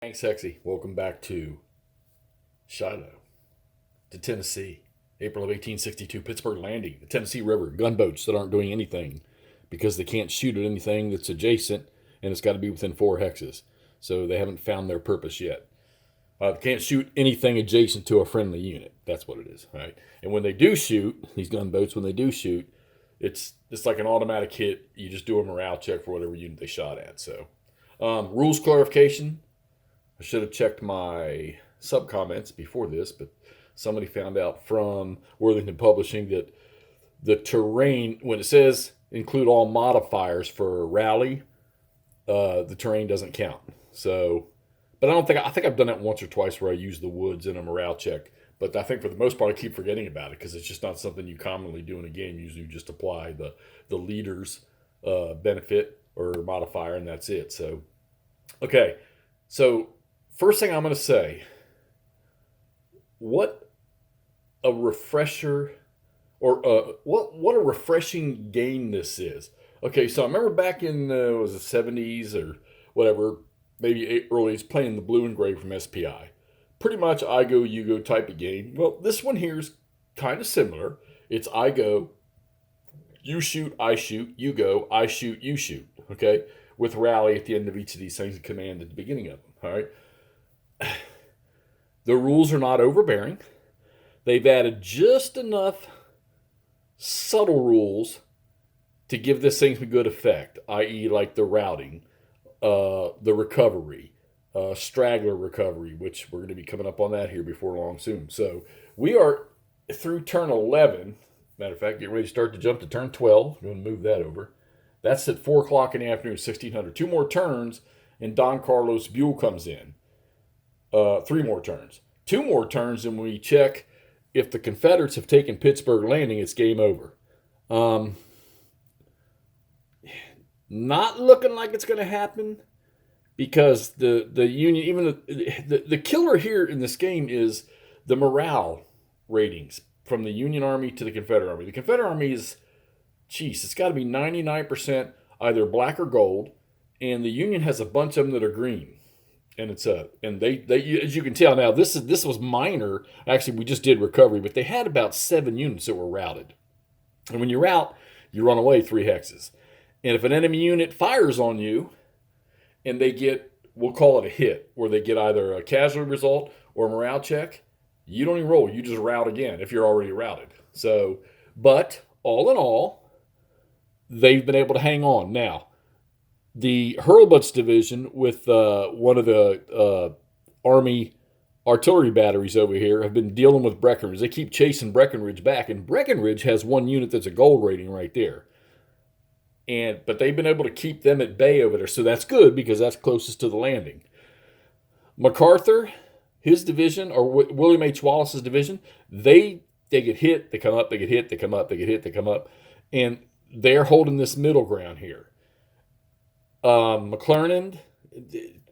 Thanks, Hexy. Welcome back to Shiloh, to Tennessee. April of 1862, Pittsburgh Landing, the Tennessee River, gunboats that aren't doing anything because they can't shoot at anything that's adjacent, and it's got to be within 4 hexes. So they haven't found their purpose yet. They can't shoot anything adjacent to a friendly unit. That's what it is, right? And when they do shoot, these gunboats, when they do shoot, it's like an automatic hit. You just do a morale check for whatever unit they shot at. So, rules clarification. I should have checked my sub comments before this, but somebody found out from Worthington Publishing that the terrain, when it says include all modifiers for rally, the terrain doesn't count. So, but I think I've done that once or twice where I use the woods in a morale check. But I think for the most part, I keep forgetting about it because it's just not something you commonly do in a game. Usually, you just apply the leader's benefit or modifier, and that's it. So, okay. So, first thing I'm going to say, what a refresher, or what a refreshing game this is. Okay, so I remember back in was it 70s or whatever, maybe early, it's playing the blue and gray from SPI. Pretty much I go, you go type of game. Well, this one here is kind of similar. It's I go, you shoot, I shoot, you go, I shoot, you shoot. Okay, with rally at the end of each of these things and command at the beginning of them. All right. The rules are not overbearing. They've added just enough subtle rules to give this thing some good effect, i.e., like the routing, the recovery, straggler recovery, which we're going to be coming up on that here before long soon. So we are through turn 11. Matter of fact, get ready to start to jump to turn 12. I'm going to move that over. That's at 4 o'clock in the afternoon, 1600. 2 more turns, and Don Carlos Buell comes in. 3 more turns. 2 more turns, and we check if the Confederates have taken Pittsburgh Landing, it's game over. Not looking like it's going to happen because the Union, even the killer here in this game is the morale ratings from the Union Army to the Confederate Army. The Confederate Army is, it's got to be 99% either black or gold, and the Union has a bunch of them that are green. And it's they as you can tell now, this was minor. Actually, we just did recovery, but they had about 7 units that were routed. And when you rout, you run away 3 hexes. And if an enemy unit fires on you, and they get, we'll call it a hit, where they get either a casualty result or a morale check, you don't even roll. You just rout again if you're already routed. So, but all in all, they've been able to hang on. Now, the Hurlbut's division with one of the Army artillery batteries over here have been dealing with Breckinridge. They keep chasing Breckinridge back, and Breckinridge has 1 unit that's a gold rating right there. But they've been able to keep them at bay over there, so that's good because that's closest to the landing. MacArthur, his division, or William H. Wallace's division, they get hit, they come up, they get hit, they come up, they get hit, they come up, and they're holding this middle ground here. McClernand,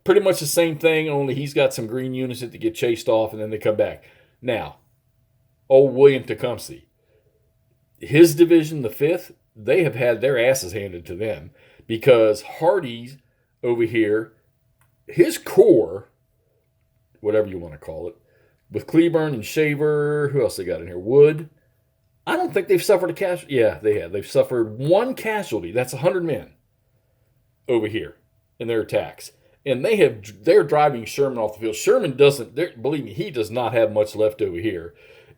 pretty much the same thing, only he's got some green units that get chased off and then they come back. Now, old William Tecumseh, his division, the 5th, they have had their asses handed to them because Hardee's over here, his corps, whatever you want to call it, with Cleburne and Shaver, who else they got in here? Wood. I don't think they've suffered a casualty. Yeah, they have. They've suffered 1 casualty. That's 100 men over here in their attacks. And they're driving Sherman off the field. Sherman doesn't, believe me, he does not have much left over here.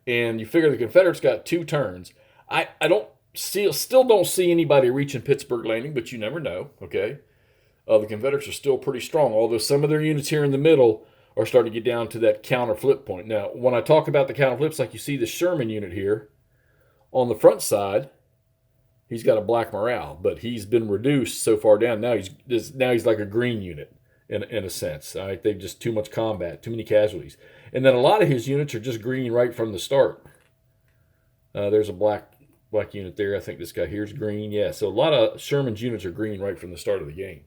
And you figure the Confederates got 2 turns. I still don't see anybody reaching Pittsburgh Landing, but you never know, okay? The Confederates are still pretty strong, although some of their units here in the middle are starting to get down to that counter flip point. Now, when I talk about the counter flips, like you see the Sherman unit here, on the front side, he's got a black morale, but he's been reduced so far down. Now he's like a green unit in a sense. All right, they've just too much combat, too many casualties. And then a lot of his units are just green right from the start. There's a black unit there. I think this guy here's green. Yeah, so a lot of Sherman's units are green right from the start of the game.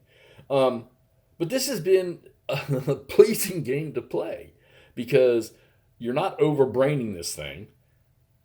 But this has been a pleasing game to play because you're not overbraining this thing.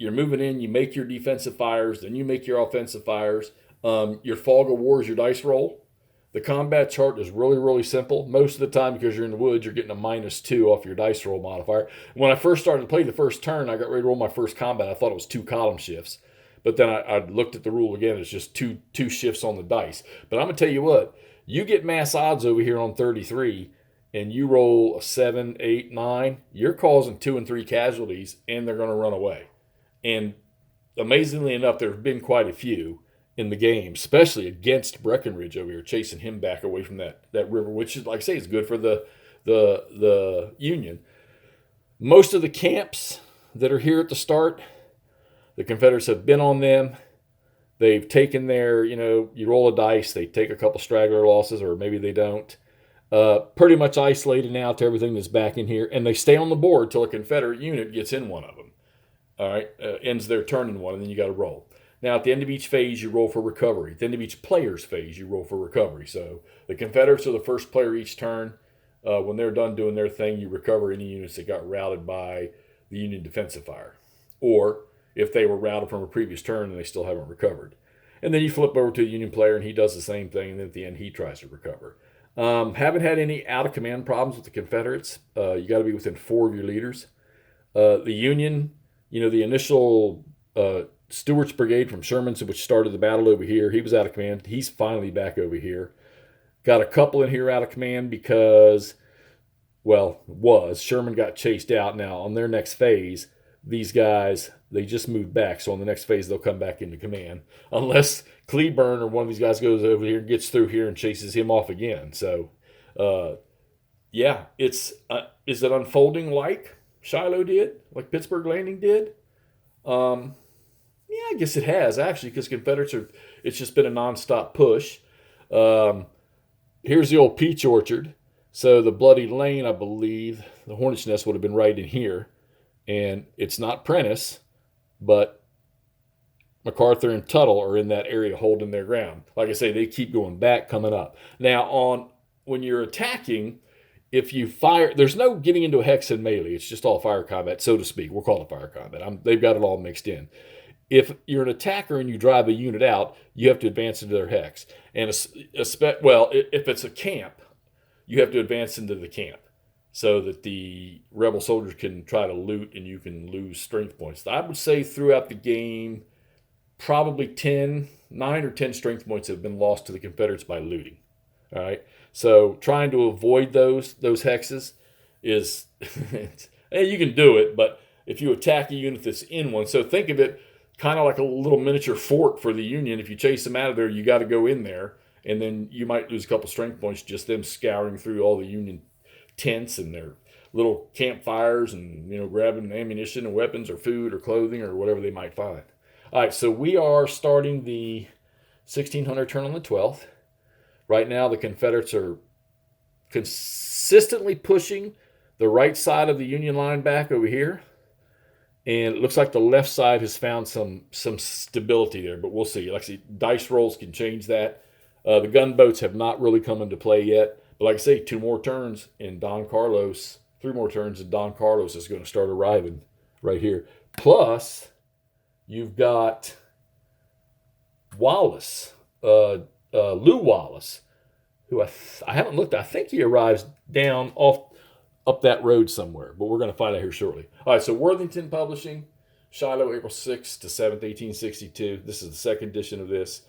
You're moving in, you make your defensive fires, then you make your offensive fires. Your fog of war is your dice roll. The combat chart is really, really simple. Most of the time, because you're in the woods, you're getting a -2 off your dice roll modifier. When I first started to play the first turn, I got ready to roll my first combat. I thought it was 2 column shifts. But then I looked at the rule again. It's just two shifts on the dice. But I'm going to tell you what. You get mass odds over here on 33, and you roll a 7, 8, 9, you're causing 2 and 3 casualties, and they're going to run away. And amazingly enough, there have been quite a few in the game, especially against Breckenridge over here, chasing him back away from that river, which is, like I say, is good for the Union. Most of the camps that are here at the start, the Confederates have been on them. They've taken their, you roll a dice, they take a couple straggler losses, or maybe they don't. Pretty much isolated now to everything that's back in here, and they stay on the board till a Confederate unit gets in one of them. All right, ends their turn in one, and then you got to roll. Now, at the end of each phase, you roll for recovery. At the end of each player's phase, you roll for recovery. So the Confederates are the first player each turn. When they're done doing their thing, you recover any units that got routed by the Union defensive fire. Or if they were routed from a previous turn and they still haven't recovered. And then you flip over to a Union player, and he does the same thing, and then at the end, he tries to recover. Haven't had any out-of-command problems with the Confederates. You got to be within 4 of your leaders. The Union, the initial Stewart's brigade from Sherman's, which started the battle over here, he was out of command. He's finally back over here. Got a couple in here out of command because, Sherman got chased out. Now, on their next phase, these guys, they just moved back. So on the next phase, they'll come back into command. Unless Cleburne or one of these guys goes over here and gets through here and chases him off again. So, is it unfolding like Shiloh did? Like Pittsburgh Landing did? I guess it has, actually, because Confederates it's just been a nonstop push. Here's the old peach orchard. So the Bloody Lane, I believe, the Hornet's Nest would have been right in here. And it's not Prentiss, but MacArthur and Tuttle are in that area holding their ground. Like I say, they keep going back, coming up. Now, when you're attacking, if you fire, there's no getting into a hex and melee. It's just all fire combat, so to speak. We'll call it fire combat. They've got it all mixed in. If you're an attacker and you drive a unit out, you have to advance into their hex. And if it's a camp, you have to advance into the camp so that the rebel soldiers can try to loot and you can lose strength points. I would say throughout the game, probably 9 or 10 strength points have been lost to the Confederates by looting. All right, so trying to avoid those hexes is, you can do it, but if you attack a unit that's in one, so think of it kind of like a little miniature fort for the Union. If you chase them out of there, you got to go in there, and then you might lose a couple strength points just them scouring through all the Union tents and their little campfires and grabbing ammunition and weapons or food or clothing or whatever they might find. All right, so we are starting the 1600 turn on the 12th. Right now, the Confederates are consistently pushing the right side of the Union line back over here. And it looks like the left side has found some stability there, but we'll see. Like I say, dice rolls can change that. The gunboats have not really come into play yet. But like I say, 2 more turns, and 3 more turns, and Don Carlos is going to start arriving right here. Plus, you've got Wallace, Lew Wallace, who I haven't looked. I think he arrives down up that road somewhere, but we're going to find out here shortly. All right, so Worthington Publishing, Shiloh, April 6th to 7th, 1862. This is the second edition of this,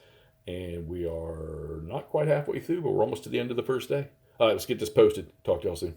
and we are not quite halfway through, but we're almost to the end of the first day. All right, let's get this posted. Talk to y'all soon.